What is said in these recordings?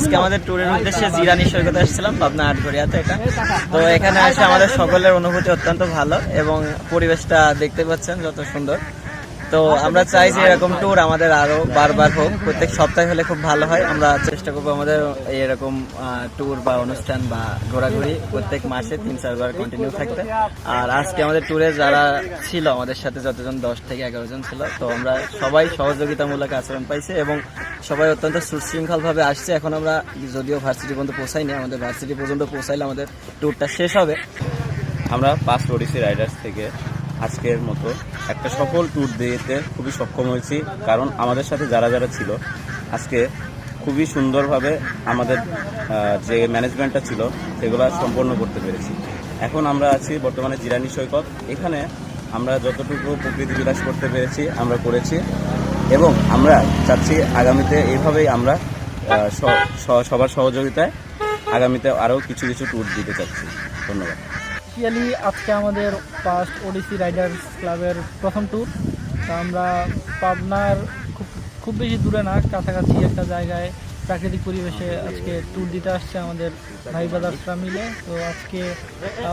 আজকে আমাদের ট্যুরের উদ্দেশ্যে জিরানি সৈকতে আসছিলাম, পাবনা আটঘরিয়াতে এটা। তো এখানে এসে আমাদের সকলের অনুভূতি অত্যন্ত ভালো এবং পরিবেশটা দেখতে পাচ্ছেন যত সুন্দর। তো আমরা চাই যে এরকম ট্যুর আমাদের আরো বারবার হোক, প্রত্যেক সপ্তাহে হলে খুব ভালো হয়। আমরা চেষ্টা করবো আমাদের এরকম ট্যুর বা অনুষ্ঠান বা ঘোরাঘুরি প্রত্যেক মাসে 3-4 বার কন্টিনিউ থাকতে। আর আজকে আমাদের ট্যুরে যারা ছিল আমাদের সাথে, যতজন 10 থেকে 11 জন ছিল, তো আমরা সবাই সহযোগিতামূলক আচরণ পাইছে এবং সবাই অত্যন্ত সুশৃঙ্খল ভাবে আসছে। এখন আমরা যদিও ভার্সিটি পর্যন্ত পৌঁছাইনি, আমাদের ভার্সিটি পর্যন্ত পৌঁছাইলে আমাদের ট্যুরটা শেষ হবে। আমরা পাস্ট ওডিসি রাইডার্স থেকে আজকের মতো একটা সফল ট্যুর দিতে খুবই সক্ষম হয়েছি, কারণ আমাদের সাথে যারা যারা ছিল আজকে খুবই সুন্দরভাবে আমাদের যে ম্যানেজমেন্টটা ছিল সেগুলো সম্পন্ন করতে পেরেছি। এখন আমরা আছি বর্তমানে জিরানি সৈকত। এখানে আমরা যতটুকু প্রকৃতি বিলাস করতে পেরেছি আমরা করেছি এবং আমরা চাচ্ছি আগামীতে এইভাবেই আমরা সবার সহযোগিতায় আগামীতে আরও কিছু কিছু ট্যুর দিতে চাচ্ছি। ধন্যবাদ। স্পেশালি আজকে আমাদের ফার্স্ট ওডিসি রাইডার্স ক্লাবের প্রথম ট্যুর। তো আমরা পাবনার খুব বেশি দূরে না, কাছাকাছি একটা জায়গায় প্রাকৃতিক পরিবেশে আজকে ট্যুর দিতে আসছে আমাদের ভাই ব্রাদার্সরা মিলে। তো আজকে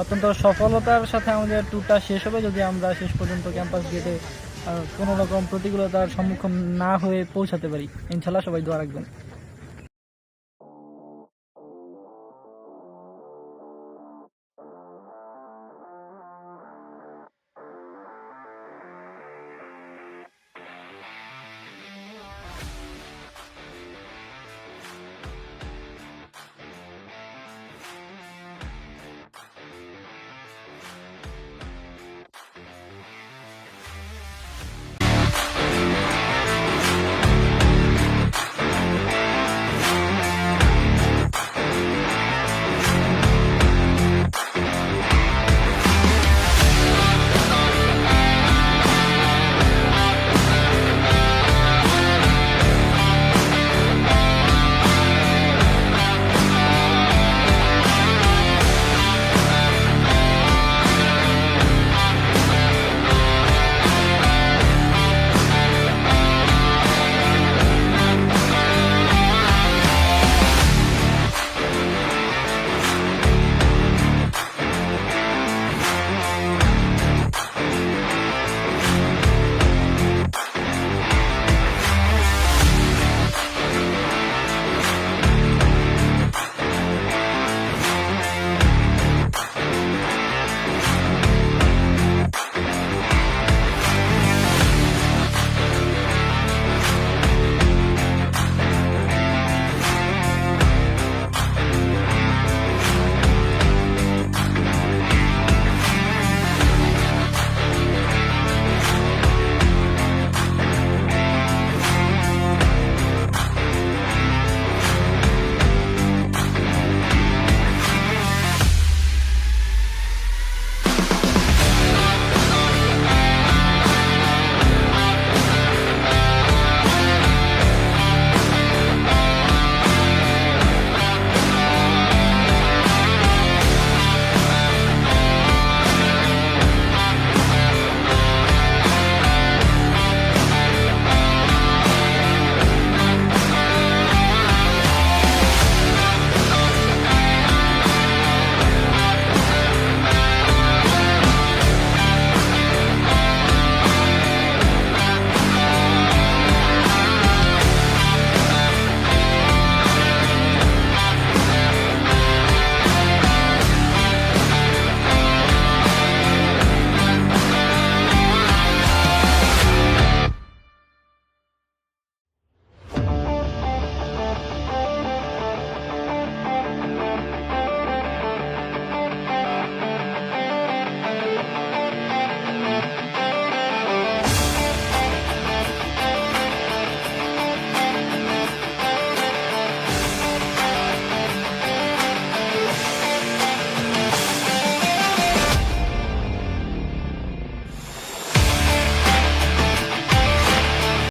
অত্যন্ত সফলতার সাথে আমাদের ট্যুরটা শেষ হবে যদি আমরা শেষ পর্যন্ত ক্যাম্পাস গেটে কোনো রকম প্রতিকূলতার সম্মুখীন না হয়ে পৌঁছাতে পারি। ইনশাল্লাহ সবাই দোয়া রাখবেন।